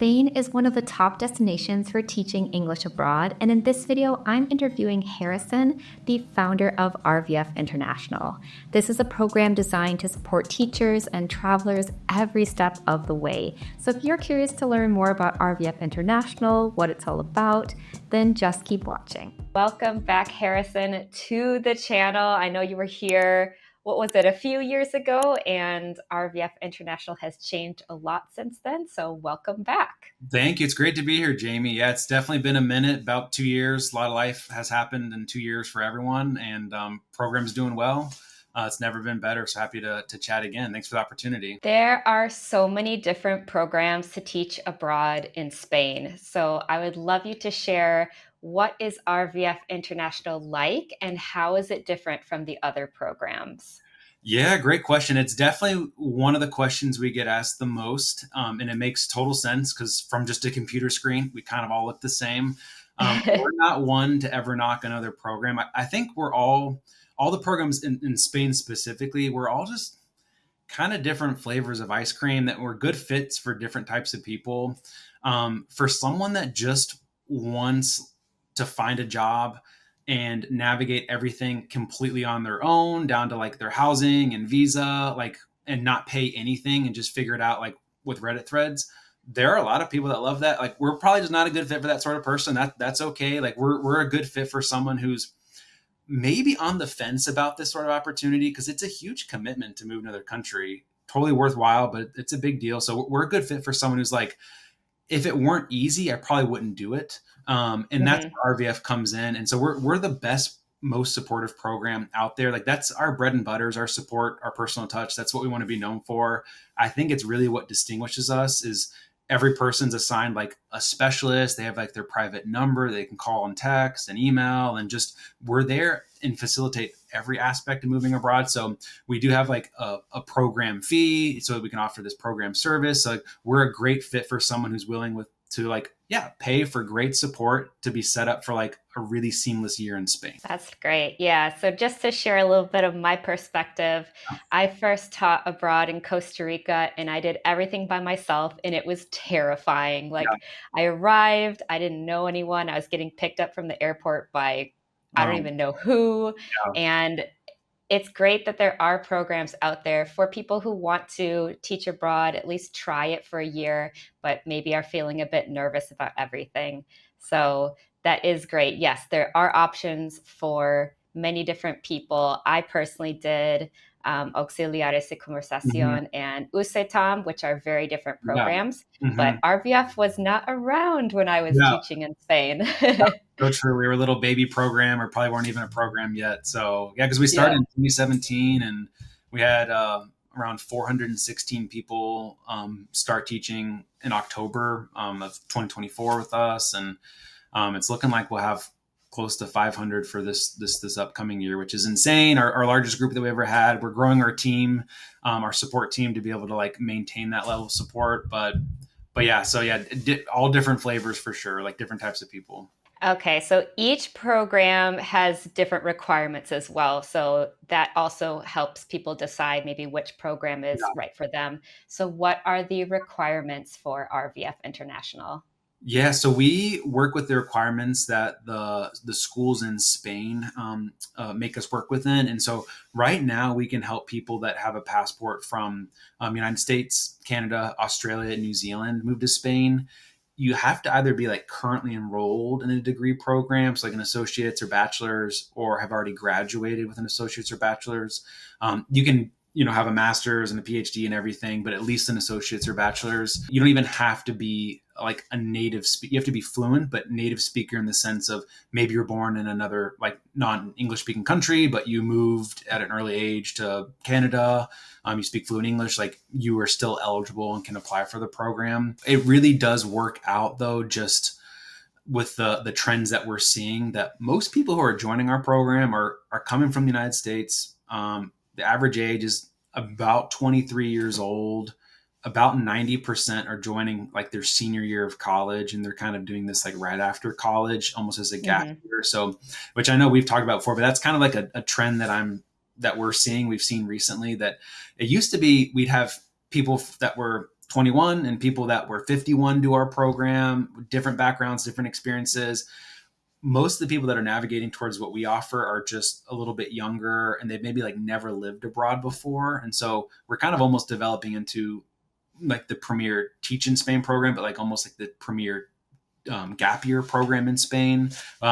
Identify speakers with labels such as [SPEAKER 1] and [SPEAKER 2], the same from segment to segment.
[SPEAKER 1] Spain is one of the top destinations for teaching English abroad, and in this video, I'm interviewing Harrison, the founder of RVF International. This is a program designed to support teachers and travelers every step of the way. So if you're curious to learn more about RVF International, what it's all about, then just keep watching. Welcome back, Harrison, to the channel. I know you were here a few years ago, and RVF International has changed a lot since then. So welcome back.
[SPEAKER 2] Thank you. It's great to be here, Jamie. Yeah, it's definitely been a minute, about 2 years. A lot of life has happened in 2 years for everyone, and program's doing well. It's never been better. So happy to chat again. Thanks for the opportunity.
[SPEAKER 1] There are so many different programs to teach abroad in Spain. So I would love you to share, what is RVF International like, and how is it different from the other programs?
[SPEAKER 2] Yeah, great question. It's definitely one of the questions we get asked the most. And it makes total sense because from just a computer screen, we kind of all look the same. We're not one to ever knock another program. I think we're all the programs in Spain specifically, we're all just kind of different flavors of ice cream that were good fits for different types of people. For someone that just wants to find a job and navigate everything completely on their own, down to like their housing and visa, and not pay anything and just figure it out, like with Reddit threads. There are a lot of people that love that. Like, we're probably just not a good fit for that sort of person. That's okay. Like, we're a good fit for someone who's maybe on the fence about this sort of opportunity, because it's a huge commitment to move to another country. Totally worthwhile, but it's a big deal. So we're a good fit for someone who's like, if it weren't easy, I probably wouldn't do it. And that's where RVF comes in. And so we're the best, most supportive program out there. Like, that's our bread and butter, is our support, our personal touch. That's what we want to be known for. I think it's really what distinguishes us is every person's assigned like a specialist. They have like their private number they can call and text and email, and just we're there and facilitate every aspect of moving abroad. So we do have like a program fee so that we can offer this program service. So, like, we're a great fit for someone who's willing to pay for great support to be set up for like a really seamless year in Spain.
[SPEAKER 1] That's great. Yeah. So just to share a little bit of my perspective, I first taught abroad in Costa Rica, and I did everything by myself, and it was terrifying. Like, I arrived, I didn't know anyone. I was getting picked up from the airport by I don't even know who. And it's great that there are programs out there for people who want to teach abroad, at least try it for a year, but maybe are feeling a bit nervous about everything. So that is great. Yes, there are options for many different people. I personally did Auxiliares de Conversación and USETAM, which are very different programs, but RVF was not around when I was teaching in Spain.
[SPEAKER 2] So true. We were a little baby program, or probably weren't even a program yet. So yeah, because we started in 2017, and we had around 416 people start teaching in October of 2024 with us, and it's looking like we'll have close to 500 for this upcoming year, which is insane. Our largest group that we ever had. We're growing our team, our support team, to be able to like maintain that level of support. But yeah, so yeah, all different flavors for sure, like different types of people.
[SPEAKER 1] Okay, so each program has different requirements as well. So that also helps people decide maybe which program is right for them. So what are the requirements for RVF International?
[SPEAKER 2] Yeah, so we work with the requirements that the schools in Spain make us work within. And so right now we can help people that have a passport from United States, Canada, Australia, and New Zealand move to Spain. You have to either be like currently enrolled in a degree program, so like an associate's or bachelor's, or have already graduated with an associate's or bachelor's. You can have a master's and a PhD and everything, but at least an associate's or bachelor's. You don't even have to be like a native speaker. You have to be fluent, but native speaker in the sense of maybe you're born in another like non-English speaking country, but you moved at an early age to Canada. You speak fluent English, like you are still eligible and can apply for the program. It really does work out though, just with the trends that we're seeing, that most people who are joining our program are coming from the United States. The average age is about 23 years old. About 90% are joining like their senior year of college, and they're kind of doing this like right after college, almost as a gap year. So, which I know we've talked about before, but that's kind of like a trend that we've seen recently. That it used to be we'd have people that were 21 and people that were 51 do our program, different backgrounds, different experiences. Most of the people that are navigating towards what we offer are just a little bit younger and they've maybe like never lived abroad before. And so we're kind of almost developing into like the premier teach in Spain program, but like almost like the premier gap year program in Spain,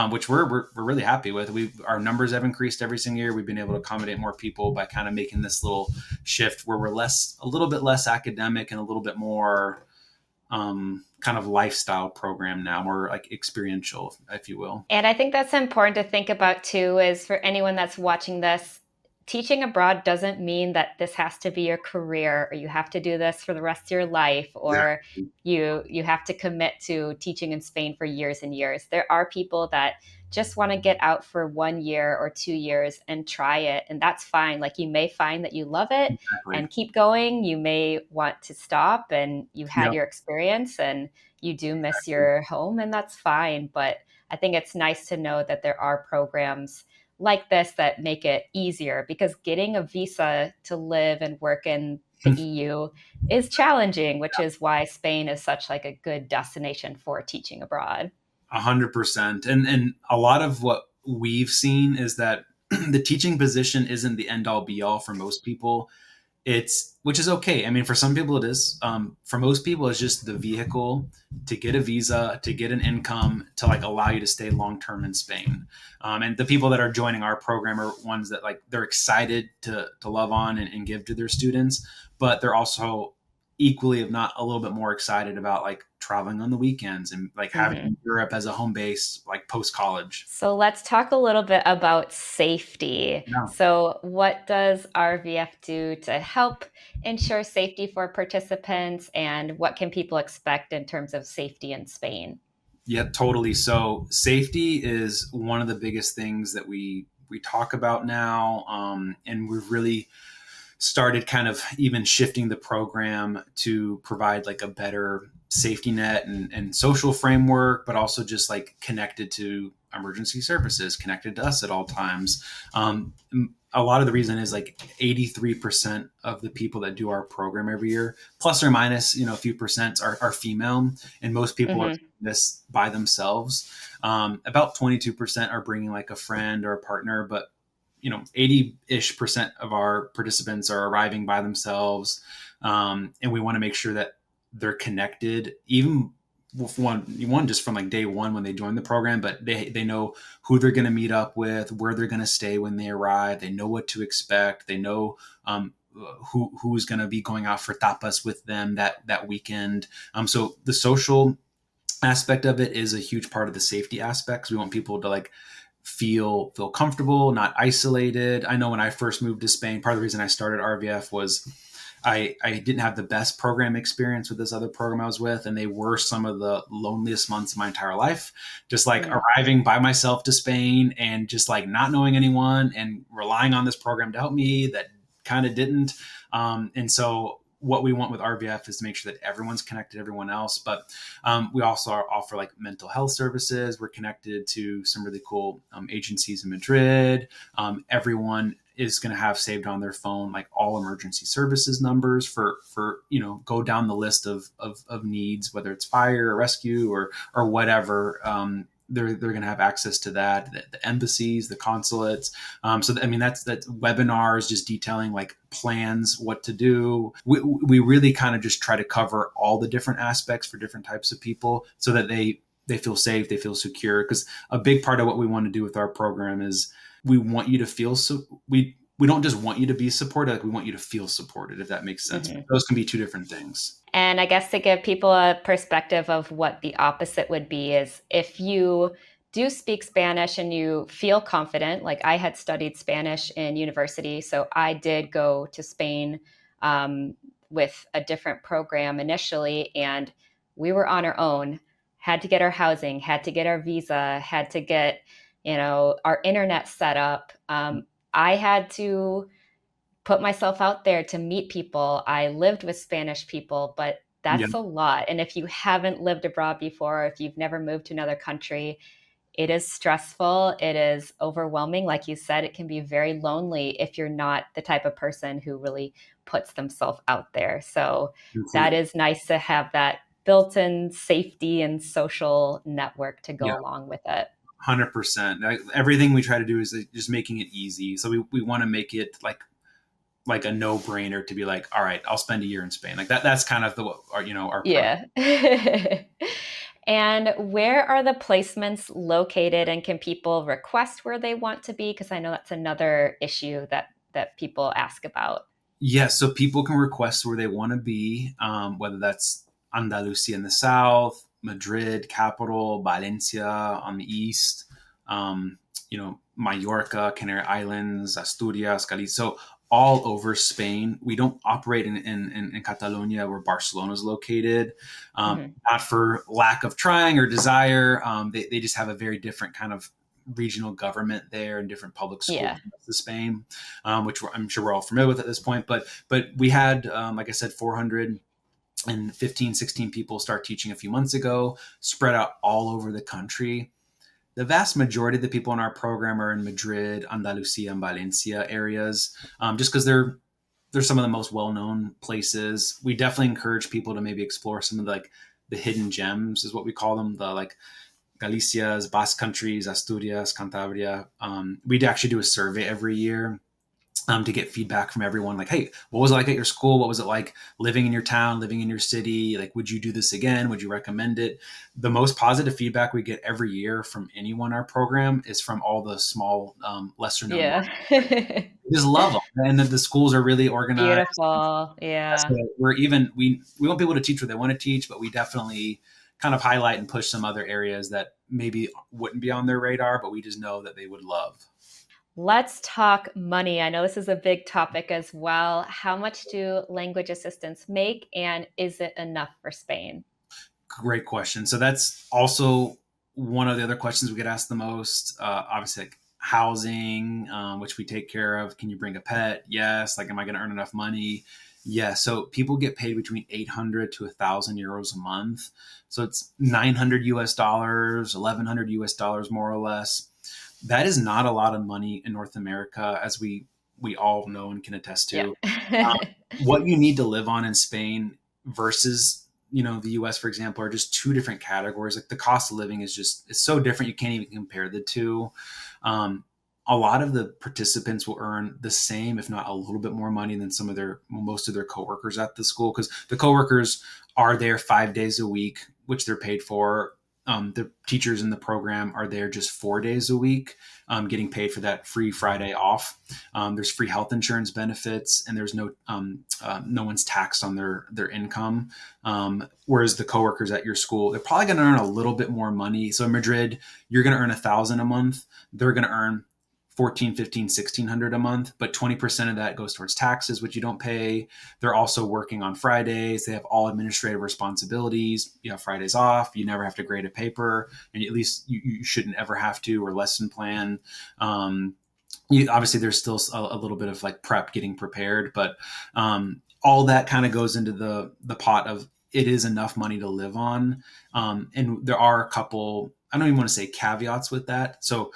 [SPEAKER 2] which we're really happy with. Our numbers have increased every single year. We've been able to accommodate more people by kind of making this little shift where we're a little bit less academic and a little bit more kind of lifestyle program now, more like experiential, if you will.
[SPEAKER 1] And I think that's important to think about too, is for anyone that's watching this, teaching abroad doesn't mean that this has to be your career or you have to do this for the rest of your life or
[SPEAKER 2] Exactly.
[SPEAKER 1] you have to commit to teaching in Spain for years and years. There are people that just want to get out for 1 year or 2 years and try it, and that's fine. Like you may find that you love it
[SPEAKER 2] Exactly.
[SPEAKER 1] and keep going. You may want to stop and you've had
[SPEAKER 2] Yep.
[SPEAKER 1] your experience and you do miss
[SPEAKER 2] Exactly.
[SPEAKER 1] your home, and that's fine. But I think it's nice to know that there are programs like this that make it easier, because getting a visa to live and work in the EU is challenging, which is why Spain is such like a good destination for teaching abroad.
[SPEAKER 2] 100%. And a lot of what we've seen is that the teaching position isn't the end all be all for most people. It's which is okay. I mean, for some people it is. For most people, it's just the vehicle to get a visa, to get an income, to like allow you to stay long term in Spain. And the people that are joining our program are ones that like they're excited to love on and give to their students, but they're also equally, if not a little bit more excited about like traveling on the weekends and like
[SPEAKER 1] Mhm.
[SPEAKER 2] having Europe as a home base, like post college.
[SPEAKER 1] So let's talk a little bit about safety.
[SPEAKER 2] Yeah.
[SPEAKER 1] So, what does RVF do to help ensure safety for participants, and what can people expect in terms of safety in Spain?
[SPEAKER 2] Yeah, totally. So safety is one of the biggest things that we talk about now, and we've really started kind of even shifting the program to provide like a better safety net and social framework, but also just like connected to emergency services, connected to us at all times. A lot of the reason is like 83% of the people that do our program every year, plus or minus, a few percent are female, and most people are
[SPEAKER 1] Hmm.
[SPEAKER 2] doing this by themselves. About 22% are bringing like a friend or a partner, but 80-ish% of our participants are arriving by themselves. And we want to make sure that they're connected, even with one just from like day one when they join the program, but they know who they're going to meet up with, where they're going to stay when they arrive. They know what to expect. They know who's going to be going out for tapas with them that weekend. So the social aspect of it is a huge part of the safety aspects. We want people to like feel comfortable, not isolated. I know when I first moved to Spain, part of the reason I started RVF was I didn't have the best program experience with this other program I was with, and they were some of the loneliest months of my entire life. Just like
[SPEAKER 1] Mm.
[SPEAKER 2] arriving by myself to Spain and just like not knowing anyone and relying on this program to help me that kind of didn't. And so what we want with RVF is to make sure that everyone's connected to everyone else, but we also offer like mental health services. We're connected to some really cool agencies in Madrid. Everyone is going to have saved on their phone like all emergency services numbers for go down the list of needs, whether it's fire or rescue or whatever. They're going to have access to that. The embassies, the consulates. I mean, that's webinars just detailing like plans, what to do. We really kind of just try to cover all the different aspects for different types of people so that they feel safe, they feel secure. Because a big part of what we want to do with our program is we want you to feel we don't just want you to be supported, like we want you to feel supported, if that makes sense.
[SPEAKER 1] Mhm.
[SPEAKER 2] Those can be two different things.
[SPEAKER 1] And I guess to give people a perspective of what the opposite would be is if you do speak Spanish and you feel confident, like I had studied Spanish in university, so I did go to Spain um, with a different program initially, and we were on our own, had to get our housing, had to get our visa, had to get, our internet set up. I had to put myself out there to meet people. I lived with Spanish people, but
[SPEAKER 2] Yeah.
[SPEAKER 1] that's a lot. And if you haven't lived abroad before, if you've never moved to another country, it is stressful. It is overwhelming. Like you said, it can be very lonely if you're not the type of person who really puts themselves out there. So that
[SPEAKER 2] Completely.
[SPEAKER 1] is nice to have that built-in safety and social network to go
[SPEAKER 2] Yeah.
[SPEAKER 1] along with it.
[SPEAKER 2] 100%. Everything we try to do is just making it easy. So we want to make it like a no brainer to be like, all right, I'll spend a year in Spain. Like that's kind of our premise.
[SPEAKER 1] Yeah. And where are the placements located, and can people request where they want to be? Because I know that's another issue that people ask about.
[SPEAKER 2] Yeah, so people can request where they want to be, whether that's Andalusia in the south, Madrid, capital, Valencia on the east, Mallorca, Canary Islands, Asturias, Galicia. So all over Spain. We don't operate in Catalonia where Barcelona is located,
[SPEAKER 1] Hmm.
[SPEAKER 2] not for lack of trying or desire. They just have a very different kind of regional government there and different public schools
[SPEAKER 1] Yeah.
[SPEAKER 2] in Spain, which I'm sure we're all familiar with at this point. But we had, like I said, 415, 16 people start teaching a few months ago, spread out all over the country. The vast majority of the people in our program are in Madrid, Andalusia, and Valencia areas, just because they're some of the most well-known places. We definitely encourage people to maybe explore some of the hidden gems, is what we call them, the like Galicia's, Basque countries, Asturias, Cantabria. We'd actually do a survey every year to get feedback from everyone. Like, hey, what was it like at your school? What was it like living in your town, living in your city? Like, would you do this again? Would you recommend it? The most positive feedback we get every year from anyone in our program is from all the small, lesser known
[SPEAKER 1] Yeah.
[SPEAKER 2] markets. We just love them, and the schools are really organized.
[SPEAKER 1] Beautiful. Yeah.
[SPEAKER 2] So we want people to teach what they want to teach, but we definitely kind of highlight and push some other areas that maybe wouldn't be on their radar, but we just know that they would love.
[SPEAKER 1] Let's talk money. I know this is a big topic as well. How much do language assistants make, and is it enough for Spain?
[SPEAKER 2] Great question. So that's also one of the other questions we get asked the most. Obviously, like housing, which we take care of. Can you bring a pet? Yes. Like, am I going to earn enough money? Yes. So people get paid between 800 to 1,000 euros a month. So it's 900 US dollars, 1,100 US dollars, more or less. That is not a lot of money in North America, as we all know and can attest
[SPEAKER 1] Yeah.
[SPEAKER 2] to. What you need to live on in Spain versus the US, for example, are just two different categories. Like the cost of living is just it's so different you can't even compare the two. Um, a lot of the participants will earn the same, if not a little bit more money than most of their coworkers at the school, because the coworkers are there 5 days a week, which they're paid for. The teachers in the program are there just 4 days a week, getting paid for that free Friday off. There's free health insurance benefits, and there's no one's taxed on their income. Whereas the coworkers at your school, they're probably going to earn a little bit more money. So in Madrid, you're going to earn 1,000 a month. They're going to earn 14, 15, 1,600 a month, but 20% of that goes towards taxes, which you don't pay. They're also working on Fridays. They have all administrative responsibilities. You have Fridays off. You never have to grade a paper, and at least you shouldn't ever have to, or lesson plan. Obviously there's still a little bit of like prep, getting prepared, but all that kind of goes into the pot of it is enough money to live on. And there are a couple, I don't even want to say caveats with that. So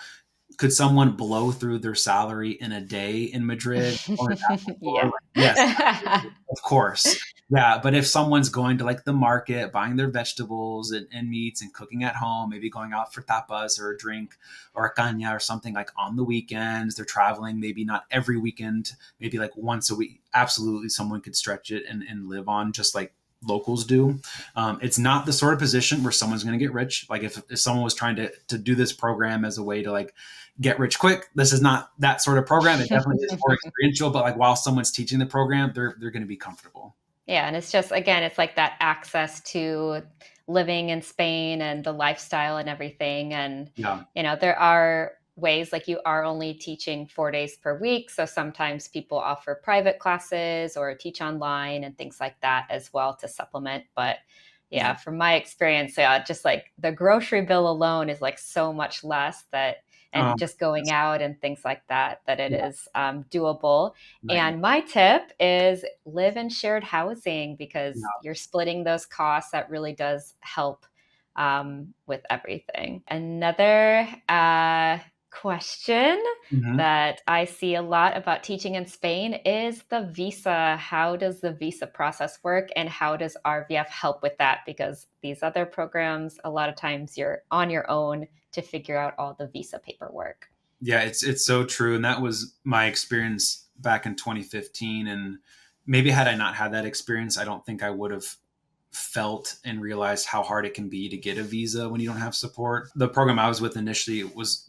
[SPEAKER 2] could someone blow through their salary in a day in Madrid or in Ecuador?
[SPEAKER 1] Yeah.
[SPEAKER 2] Like, yes, of course. Yeah, but if someone's going to like the market, buying their vegetables and meats and cooking at home, maybe going out for tapas or a drink or a caña or something like on the weekends, they're traveling, maybe not every weekend, maybe like once a week. Absolutely, someone could stretch it and live on just like locals do. It's not the sort of position where someone's going to get rich. Like if someone was trying to do this program as a way to like get rich quick, this is not that sort of program. It definitely is more experiential, but like while someone's teaching the program, they're going to be comfortable.
[SPEAKER 1] Yeah, and it's just again, it's like that access to living in Spain and the lifestyle and everything. And
[SPEAKER 2] Yeah.
[SPEAKER 1] there are ways like you are only teaching 4 days per week. So sometimes people offer private classes or teach online and things like that as well to supplement. But
[SPEAKER 2] Yeah.
[SPEAKER 1] yeah, from my experience, yeah, just like the grocery bill alone is like so much less that, and
[SPEAKER 2] Um,
[SPEAKER 1] just going out and things like that, that it
[SPEAKER 2] yeah.
[SPEAKER 1] is doable.
[SPEAKER 2] Nightmare.
[SPEAKER 1] And my tip is live in shared housing because
[SPEAKER 2] Yeah.
[SPEAKER 1] you're splitting those costs. That really does help with everything. Another question
[SPEAKER 2] Mhm.
[SPEAKER 1] that I see a lot about teaching in Spain is the visa. How does the visa process work, and how does RVF help with that? Because these other programs, a lot of times you're on your own to figure out all the visa paperwork.
[SPEAKER 2] Yeah, it's so true, and that was my experience back in 2015. And maybe had I not had that experience, I don't think I would have felt and realized how hard it can be to get a visa when you don't have support. The program I was with initially was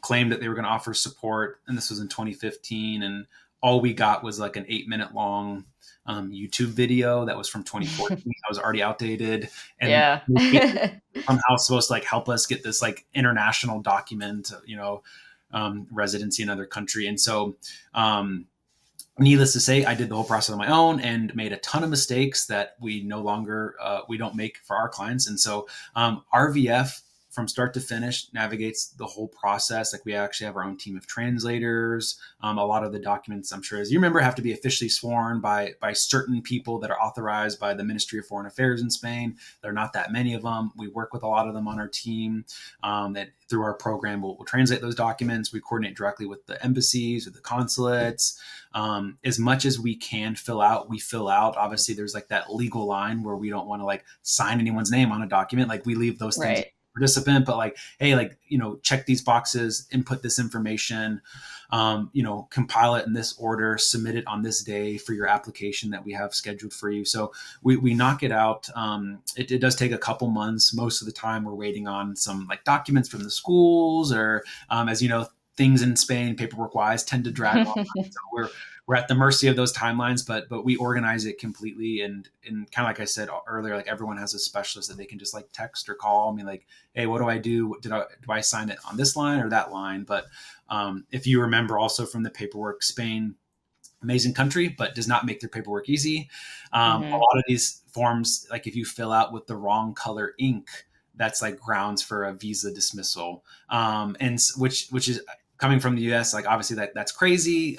[SPEAKER 2] claimed that they were going to offer support, and this was in 2015, and all we got was like an 8 minute long YouTube video that was from 2014. I was already outdated, and
[SPEAKER 1] Yeah.
[SPEAKER 2] somehow supposed to like help us get this like international document, residency in another country. And so, needless to say, I did the whole process on my own and made a ton of mistakes that we no longer we don't make for our clients. And so, RVF from start to finish navigates the whole process. Like we actually have our own team of translators. A lot of the documents, I'm sure, as you remember, have to be officially sworn by certain people that are authorized by the Ministry of Foreign Affairs in Spain. There are not that many of them. We work with a lot of them on our team. That through our program, we'll translate those documents. We coordinate directly with the embassies or the consulates. As much as we can fill out, we fill out. Obviously, there's like that legal line where we don't want to like sign anyone's name on a document. Like we leave those things
[SPEAKER 1] Right.
[SPEAKER 2] participant, but like, hey, like, check these boxes, input this information, compile it in this order, submit it on this day for your application that we have scheduled for you. So we knock it out. It does take a couple months. Most of the time we're waiting on some like documents from the schools or, as you know, things in Spain, paperwork wise, tend to drag on. So we're at the mercy of those timelines, but we organize it completely. And kind of like I said earlier, like everyone has a specialist that they can just like text or call me like, hey, what do I do? Do I sign it on this line or that line? But if you remember also from the paperwork, Spain, amazing country, but does not make their paperwork easy. A
[SPEAKER 1] Hmm.
[SPEAKER 2] lot of these forms, like if you fill out with the wrong color ink, that's like grounds for a visa dismissal. And which is coming from the U.S. Like obviously that's crazy.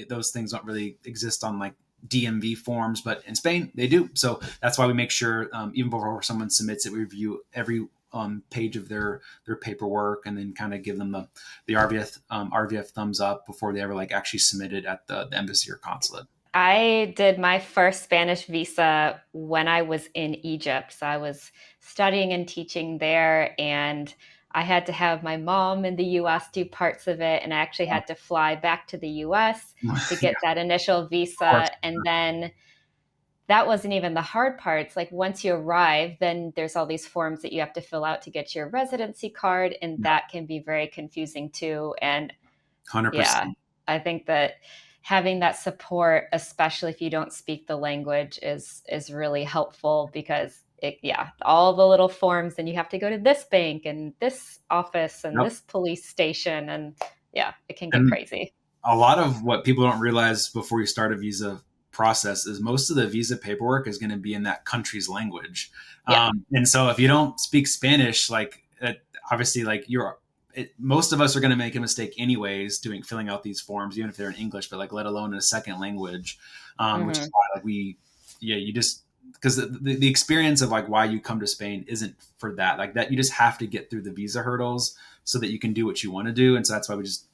[SPEAKER 2] Those things don't really exist on like DMV forms, but in Spain they do. So that's why we make sure even before someone submits it, we review every page of their paperwork and then kind of give them the RVF thumbs up before they ever like actually submit it at the embassy or consulate.
[SPEAKER 1] I did my first Spanish visa when I was in Egypt. So I was studying and teaching there, and I had to have my mom in the US do parts of it. And I actually had to fly back to the US to
[SPEAKER 2] Yeah,
[SPEAKER 1] get that initial
[SPEAKER 2] of course.
[SPEAKER 1] visa. And then that wasn't even the hard part. It's like once you arrive, then there's all these forms that you have to fill out to get your residency card. And
[SPEAKER 2] Yeah,
[SPEAKER 1] that can be very confusing too. And
[SPEAKER 2] 100%.
[SPEAKER 1] yeah, I think that having that support, especially if you don't speak the language, is really helpful because yeah, all the little forms, and you have to go to this bank and this office and
[SPEAKER 2] Yep.
[SPEAKER 1] this police station, and yeah, it can get
[SPEAKER 2] And
[SPEAKER 1] crazy.
[SPEAKER 2] a lot of what people don't realize before you start a visa process is most of the visa paperwork is going to be in that country's language.
[SPEAKER 1] Yeah.
[SPEAKER 2] And so if you don't speak Spanish, like obviously like most of us are going to make a mistake anyways filling out these forms, even if they're in English, but like let alone in a second language, which is
[SPEAKER 1] Hmm.
[SPEAKER 2] why like you just, because the experience of like why you come to Spain isn't for that, like that you just have to get through the visa hurdles so that you can do what you want to do. And so that's why we just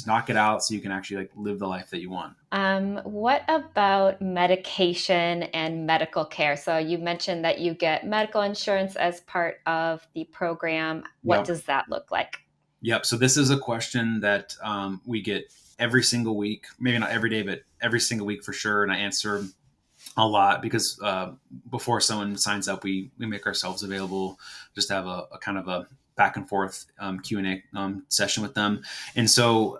[SPEAKER 2] knock it out so you can actually like live the life that you want.
[SPEAKER 1] What about medication and medical care? So you mentioned that you get medical insurance as part of the program. What
[SPEAKER 2] Yep.
[SPEAKER 1] does that look like?
[SPEAKER 2] Yep. So this is a question that we get every single week, maybe not every day, but every single week for sure. And I answer a lot because before someone signs up, we make ourselves available, just have a kind of a back and forth Q&A session with them. And so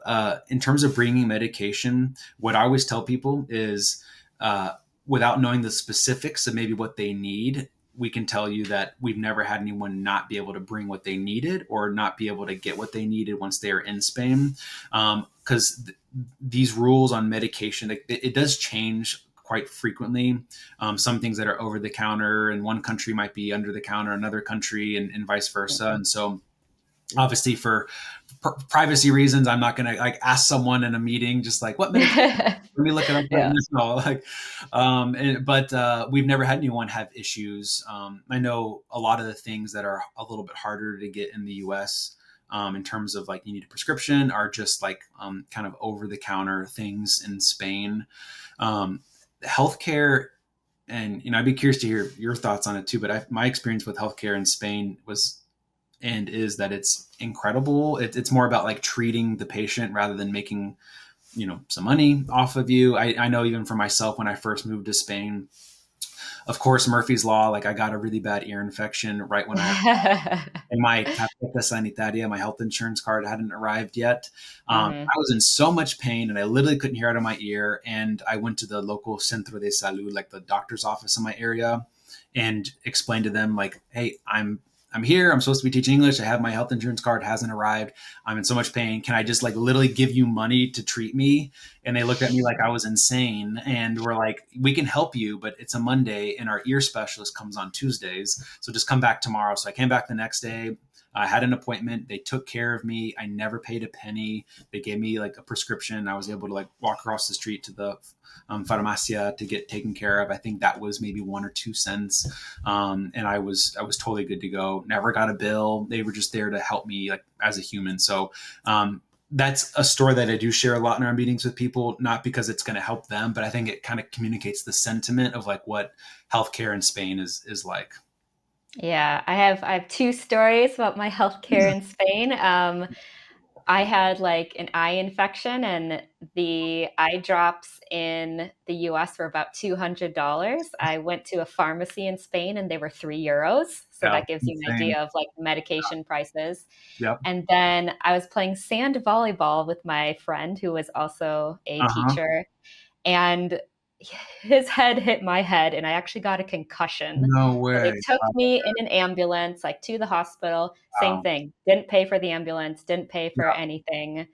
[SPEAKER 2] in terms of bringing medication, what I always tell people is uh, without knowing the specifics of maybe what they need, we can tell you that we've never had anyone not be able to bring what they needed or not be able to get what they needed once they are in Spain. Because these rules on medication, it does change quite frequently. Some things that are over the counter in one country might be under the counter in another country, and vice versa. And so Obviously for privacy reasons, I'm not going to like ask someone in a meeting, just like what medication. Let me look it up right
[SPEAKER 1] Yeah.
[SPEAKER 2] now. Like, but we've never had anyone have issues. I know a lot of the things that are a little bit harder to get in the U.S. In terms of like you need a prescription are just like kind of over the counter things in Spain. Healthcare, and I'd be curious to hear your thoughts on it too. But my experience with healthcare in Spain was and is that it's incredible. It's more about like treating the patient rather than making some money off of you. I know even for myself when I first moved to Spain, of course Murphy's law, like I got a really bad ear infection right when I and my tarjeta sanitaria, my health insurance card hadn't arrived yet.
[SPEAKER 1] Hmm.
[SPEAKER 2] I was in so much pain and I literally couldn't hear out of my ear. And I went to the local centro de salud, like the doctor's office in my area, and explained to them like, hey, I'm here. I'm supposed to be teaching English. I have my health insurance card, hasn't arrived. I'm in so much pain. Can I just like literally give you money to treat me? And they looked at me like I was insane and were like, we can help you, but it's a Monday and our ear specialist comes on Tuesdays. So just come back tomorrow. So I came back the next day. I had an appointment. They took care of me. I never paid a penny. They gave me like a prescription. I was able to like walk across the street to the farmacia to get taken care of. I think that was maybe 1 or 2 cents, and I was totally good to go. Never got a bill. They were just there to help me like as a human. So that's a story that I do share a lot in our meetings with people, not because it's going to help them, but I think it kind of communicates the sentiment of like what healthcare in Spain is like.
[SPEAKER 1] Yeah, I have two stories about my healthcare in Spain. I had like an eye infection, and the eye drops in the US were about $200. I went to a pharmacy in Spain and they were €3. So
[SPEAKER 2] Yeah,
[SPEAKER 1] that gives you an
[SPEAKER 2] insane.
[SPEAKER 1] idea of like medication prices.
[SPEAKER 2] Yep.
[SPEAKER 1] And then I was playing sand volleyball with my friend who was also a
[SPEAKER 2] Uh huh.
[SPEAKER 1] teacher, and his head hit my head and I actually got a concussion.
[SPEAKER 2] No
[SPEAKER 1] So
[SPEAKER 2] way.
[SPEAKER 1] they took
[SPEAKER 2] Wow.
[SPEAKER 1] me in an ambulance like to the hospital. Same
[SPEAKER 2] Wow.
[SPEAKER 1] thing. Didn't pay for the ambulance, didn't pay for
[SPEAKER 2] Yeah.
[SPEAKER 1] anything.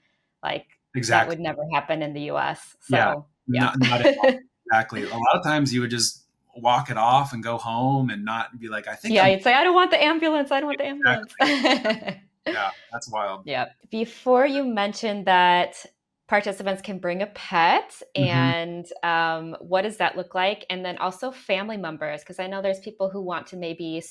[SPEAKER 1] Like that would
[SPEAKER 2] Exactly.
[SPEAKER 1] never happen in the US.
[SPEAKER 2] Yeah.
[SPEAKER 1] So, yeah.
[SPEAKER 2] Not at all. Exactly. A lot of times you would just walk it off and go home and not be like, I think
[SPEAKER 1] Yeah,
[SPEAKER 2] I'm
[SPEAKER 1] you'd say, "I don't want the ambulance. I don't want the ambulance."
[SPEAKER 2] exactly. Yeah. That's wild.
[SPEAKER 1] Yeah. Before you mentioned that participants can bring a pet,
[SPEAKER 2] Hmm.
[SPEAKER 1] and what does that look like? And then also family members, because I know there's people who want to maybe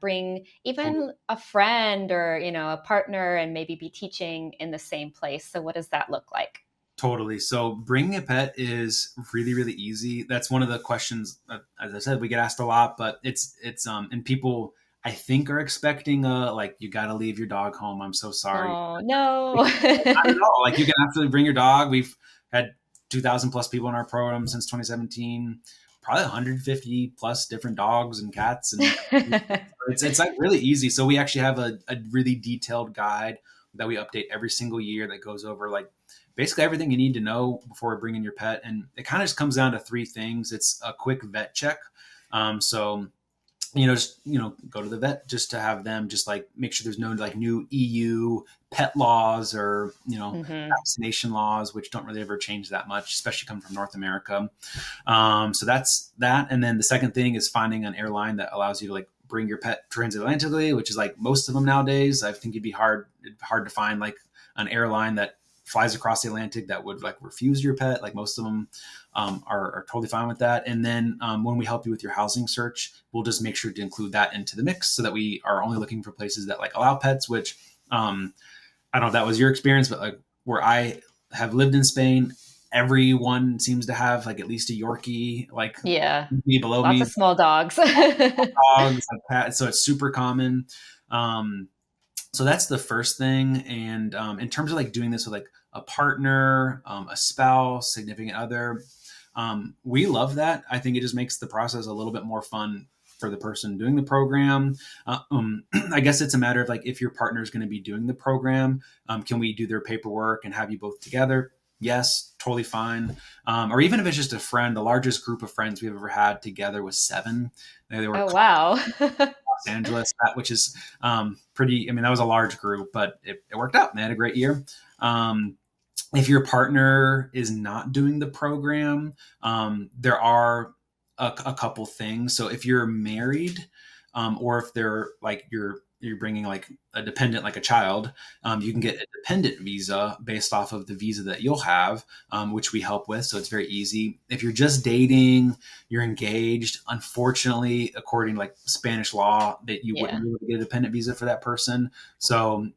[SPEAKER 1] bring
[SPEAKER 2] Totally.
[SPEAKER 1] even a friend or a partner and maybe be teaching in the same place. So what does that look like?
[SPEAKER 2] Totally. So bringing a pet is really, really easy. That's one of the questions, as I said, we get asked a lot, but and people I think are expecting like, you got to leave your dog home. I'm so sorry.
[SPEAKER 1] Oh
[SPEAKER 2] Not
[SPEAKER 1] no.
[SPEAKER 2] at all. Like you can absolutely bring your dog. We've had 2,000 plus people in our program since 2017, probably 150 plus different dogs and cats. And it's like really easy. So we actually have a really detailed guide that we update every single year that goes over like basically everything you need to know before bringing your pet. And it kind of just comes down to three things. It's a quick vet check. So just go to the vet just to have them just like make sure there's no like new EU pet laws or
[SPEAKER 1] Hmm.
[SPEAKER 2] vaccination laws, which don't really ever change that much, especially coming from North America. So that's that. And then the second thing is finding an airline that allows you to like bring your pet transatlantically, which is like most of them nowadays. I think it'd be hard to find like an airline that flies across the Atlantic that would like refuse your pet. Like most of them are totally fine with that. And then when we help you with your housing search, we'll just make sure to include that into the mix so that we are only looking for places that like allow pets, which I don't know if that was your experience, but like where I have lived in Spain, everyone seems to have like at least a Yorkie, like
[SPEAKER 1] Yeah.
[SPEAKER 2] me below
[SPEAKER 1] Lots
[SPEAKER 2] me,
[SPEAKER 1] of small dogs.
[SPEAKER 2] dogs, like pets. So it's super common. Um, so that's the first thing. And in terms of like doing this with like a partner, a spouse, significant other, we love that. I think it just makes the process a little bit more fun for the person doing the program. I guess it's a matter of like if your partner is going to be doing the program, can we do their paperwork and have you both together? Yes, totally fine. Or even if it's just a friend, the largest group of friends we've ever had together was seven. They were
[SPEAKER 1] Oh, wow.
[SPEAKER 2] Los Angeles, which is pretty. I mean, that was a large group, but it worked out. And they had a great year. Um, if your partner is not doing the program, there are a couple things. So if you're married, or if they're like your you're bringing like a dependent, like a child, you can get a dependent visa based off of the visa that you'll have, which we help with. So it's very easy. If you're just dating, you're engaged, unfortunately, according to like Spanish law, that you wouldn't
[SPEAKER 1] Yeah.
[SPEAKER 2] be able to get a dependent visa for that person. So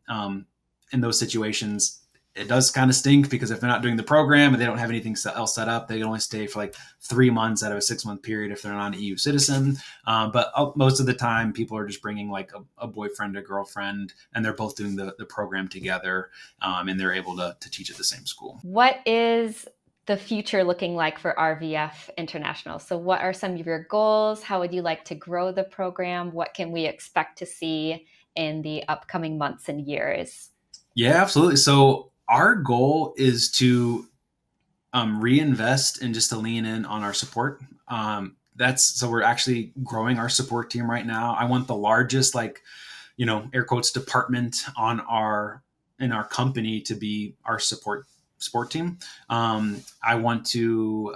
[SPEAKER 2] in those situations, it does kind of stink because if they're not doing the program and they don't have anything else set up, they can only stay for like 3 months out of a 6 month period if they're not an EU citizen. But most of the time, people are just bringing like a boyfriend, a girlfriend, and they're both doing the program together, and they're able to teach at the same school.
[SPEAKER 1] What is the future looking like for RVF International? So, what are some of your goals? How would you like to grow the program? What can we expect to see in the upcoming months and years?
[SPEAKER 2] Yeah, absolutely. So our goal is to reinvest and just to lean in on our support. That's so we're actually growing our support team right now. I want the largest, like, air quotes, department in our company to be our support team. I want to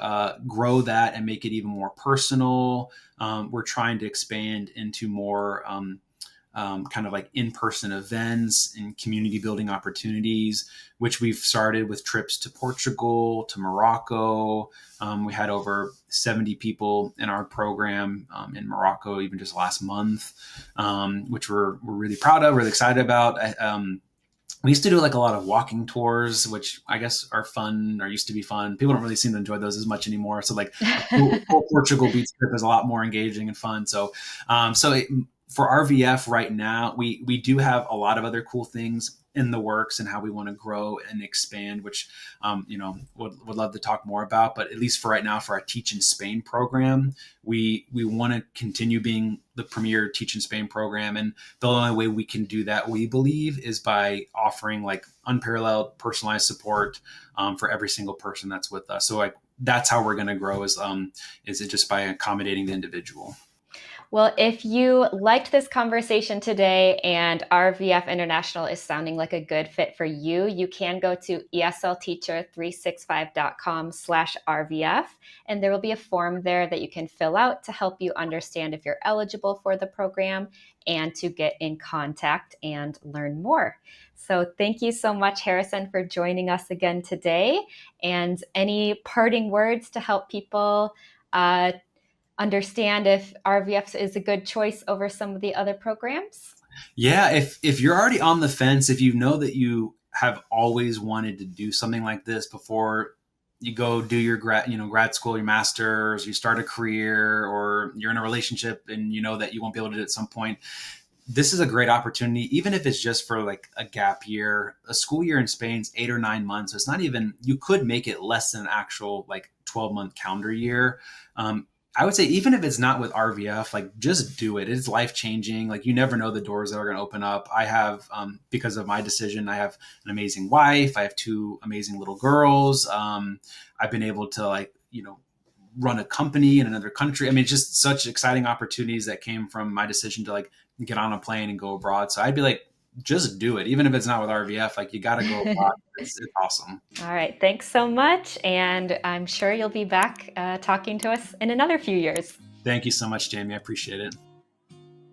[SPEAKER 2] grow that and make it even more personal. We're trying to expand into more kind of like in-person events and community building opportunities, which we've started with trips to Portugal, to Morocco. We had over 70 people in our program in Morocco even just last month, which we're really proud of, really excited about. We used to do like a lot of walking tours, which I guess are fun or used to be fun. People don't really seem to enjoy those as much anymore. So like a full Portugal beach trip is a lot more engaging and fun. So, for RVF right now, we do have a lot of other cool things in the works and how we want to grow and expand, which would love to talk more about. But at least for right now, for our Teach in Spain program, we want to continue being the premier Teach in Spain program, and the only way we can do that, we believe, is by offering like unparalleled personalized support for every single person that's with us. So like that's how we're going to grow, is it just by accommodating the individual.
[SPEAKER 1] Well, if you liked this conversation today and RVF International is sounding like a good fit for you, you can go to eslteacher365.com/RVF, and there will be a form there that you can fill out to help you understand if you're eligible for the program and to get in contact and learn more. So thank you so much, Harrison, for joining us again today. And any parting words to help people understand if RVF is a good choice over some of the other programs?
[SPEAKER 2] Yeah, if you're already on the fence, if you know that you have always wanted to do something like this before you go do your grad school, your master's, you start a career, or you're in a relationship and you know that you won't be able to do it at some point, this is a great opportunity, even if it's just for like a gap year. A school year in Spain's 8 or 9 months. So it's not even, you could make it less than an actual like 12-month calendar year. I would say even if it's not with RVF, like just do it. It's life changing. Like you never know the doors that are going to open up. I have, because of my decision, I have an amazing wife. I have two amazing little girls. I've been able to run a company in another country. I mean, just such exciting opportunities that came from my decision to like get on a plane and go abroad. So I'd be like, just do it. Even if it's not with RVF, like you got to go abroad. It's awesome.
[SPEAKER 1] All right. Thanks so much. And I'm sure you'll be back talking to us in another few years.
[SPEAKER 2] Thank you so much, Jamie. I appreciate it.